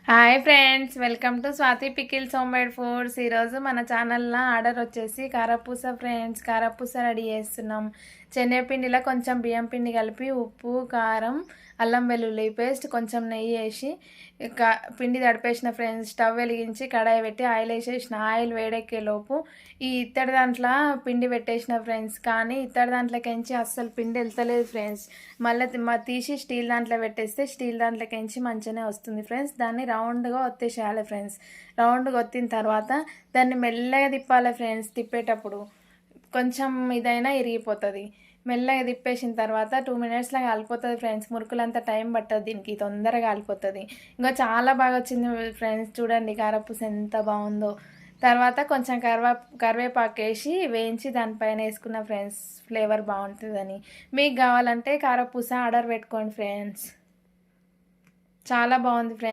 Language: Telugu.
Hi friends, welcome to Swathi pickles home made foods. ఈరోజు మన ఛానల్లో ఆర్డర్ వచ్చేసి కారపూస ఫ్రెండ్స్. కారపూస రెడీ చేస్తున్నాం. శనగపిండిలో కొంచెం బియ్యం పిండి కలిపి ఉప్పు, కారం, అల్లం వెల్లుల్లి పేస్ట్, కొంచెం నెయ్యి వేసి పిండి తడిపేసిన ఫ్రెండ్స్. స్టవ్ వెలిగించి కడాయి పెట్టి ఆయిల్ వేసేసిన. ఆయిల్ వేడెక్కేలోపు ఈ ఇత్తడి దాంట్లో పిండి పెట్టేసిన ఫ్రెండ్స్. కానీ ఇత్తడి దాంట్లోకించి అస్సలు పిండి వెళ్తలేదు ఫ్రెండ్స్. మళ్ళీ తీసి స్టీల్ దాంట్లో పెట్టేస్తే స్టీల్ దాంట్లోకించి మంచిగానే వస్తుంది ఫ్రెండ్స్. దాన్ని రౌండ్గా ఒత్తేసేయాలి ఫ్రెండ్స్. రౌండ్గా ఒత్తిన తర్వాత దాన్ని మెల్లగా తిప్పాలి ఫ్రెండ్స్. తిప్పేటప్పుడు కొంచెం ఇదైనా ఇరిగిపోతుంది. మెల్లగా తిప్పేసిన తర్వాత 2 మినిట్స్లో కాలిపోతుంది ఫ్రెండ్స్. మురుకులంతా టైం పట్టదు, దీనికి తొందరగా కాలిపోతుంది. ఇంకా చాలా బాగా వచ్చింది ఫ్రెండ్స్. చూడండి కారపూస ఎంత బాగుందో. తర్వాత కొంచెం కరివేపాకు వేసి వేయించి దానిపైన వేసుకున్న ఫ్రెండ్స్. ఫ్లేవర్ బాగుంటుందని. మీకు కావాలంటే కారపూస ఆర్డర్ పెట్టుకోండి ఫ్రెండ్స్. చాలా బాగుంది ఫ్రెండ్స్.